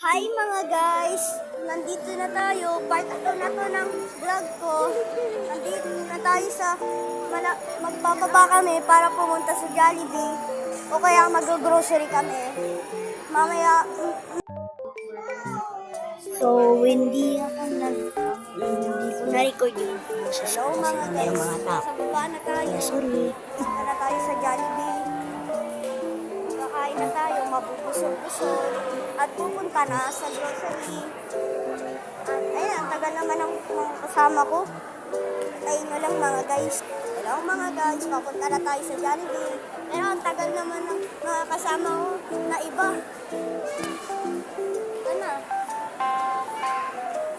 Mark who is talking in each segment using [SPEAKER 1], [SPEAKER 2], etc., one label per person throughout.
[SPEAKER 1] Hi mga guys! Nandito na tayo. Part 2 na to ng vlog ko. Nandito na tayo sa magbababa kami para pumunta sa Jollibee. O kaya mag-grocery kami. Mamaya... So, hindi ko na-record yung hello mga guys. Sa baba na tayo.
[SPEAKER 2] Sorry.
[SPEAKER 1] Punta na tayo sa Jollibee. Kakain na tayo, mabubusog-busog. At pupunta na sa grocery. At ayun, ang tagal naman ng mga kasama ko. Tayo nyo lang mga guys. Hello mga guys, papunta na tayo sa Jollibee. Pero ang tagal naman ng mga kasama ko na iba. Ito na.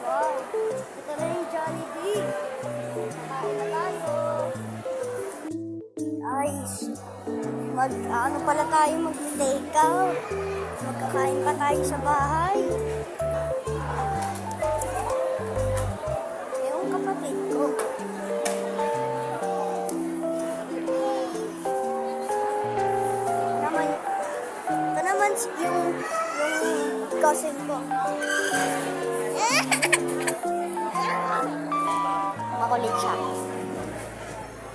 [SPEAKER 1] Wow, ito na yung Jollibee. Kakain na tayo. Guys, ano pala tayo mag-take out. Magkakain pa tayo sa bahay. Yung kapatid ko. Ito naman yung cousin ko. Makulit siya.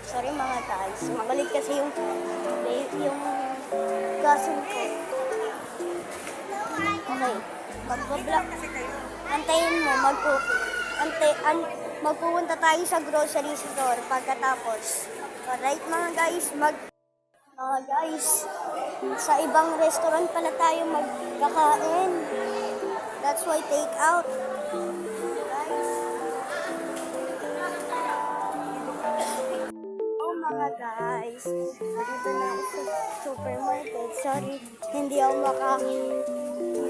[SPEAKER 1] Sorry mga guys. Makulit kasi yung cousin ko. Okay. Mag-vlog. Antayin mo. Magpupunta tayo sa grocery store pagkatapos. Alright mga guys. Mga guys. Sa ibang restaurant pala tayo magkakain. That's why take out. Guys. Oh mga guys. Dito na ako sa supermarket. Sorry. Hindi ako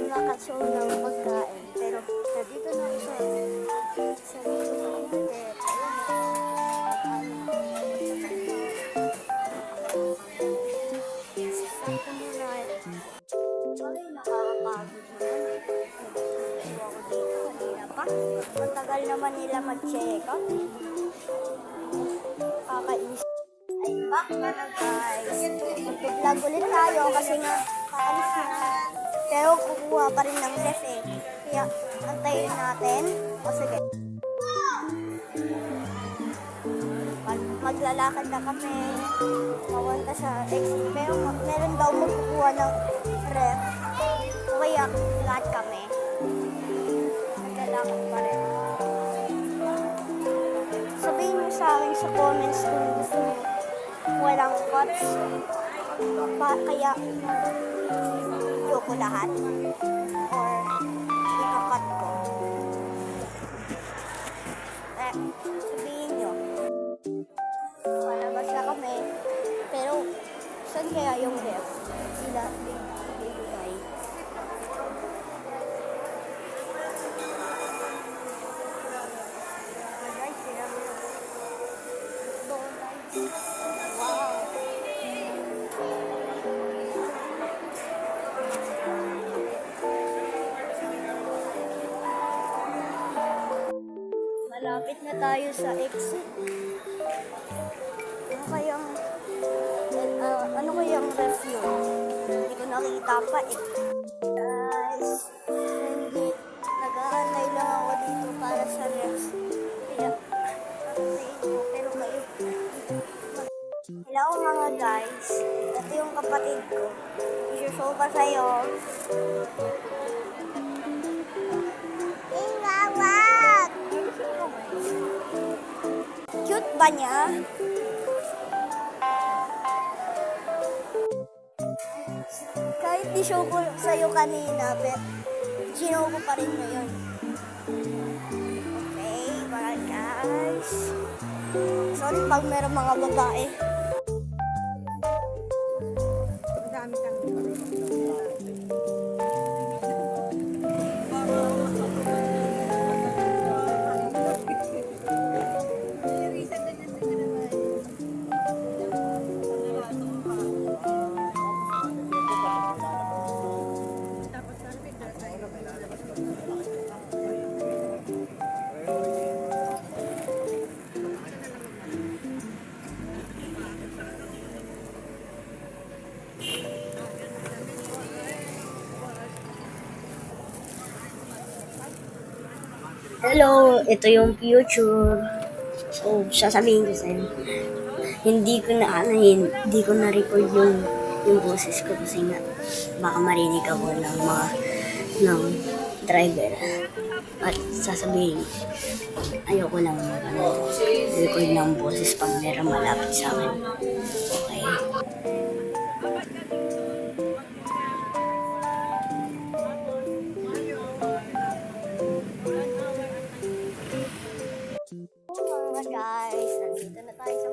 [SPEAKER 1] nakasol ng pagkain. Pero dito na ako sa supermarket. Sakto muna. Sorry, nakakapagod naman. Nagsisiguro ako dito. Kanina pa. Matagal naman nila mag-check up. Kakainis. Ay, back na na guys. Mag-vlog ulit tayo kasi nga kaalis na. Pero kukuha pa rin ng ref eh. Kaya antayin natin. O sige. Maglalakad na kami. Mawanta sa exit. Pero meron daw magkukuha ng ref. O kaya lahat kami. Maglalakad pa rin. Sabihin mo sa akin sa comments kung gusto mo walang cuts. Kaya video ko lahat or ikakat ko. Sabihin nyo. Palabas na kami. Pero saan kaya yung ref? Sila bibigay. Guys, sila wow. Malapit na tayo sa exit. Ano kayang ref yun? Hindi ko nakita pa eh. Guys, hindi. Nag-aantay lang ako dito para sa ref. Kaya, pero kayo. Hello mga guys. Ito yung kapatid ko. I-show pa sa'yo. Ingawag! Cute ba niya? Kahit di-show ko sa'yo kanina, pero show ko pa rin ngayon. Okay, bye guys. Sorry pag meron mga babae.
[SPEAKER 2] Hello, ito yung future. So, sasabihin ko sa'yo, hindi ko na-record yung boses ko kasi nga, baka marinig ako ng driver. At sasabihin, ayoko lang record ng boses pag meron malapit sa akin. Okay?
[SPEAKER 1] Mga guys, nandito na tayo sa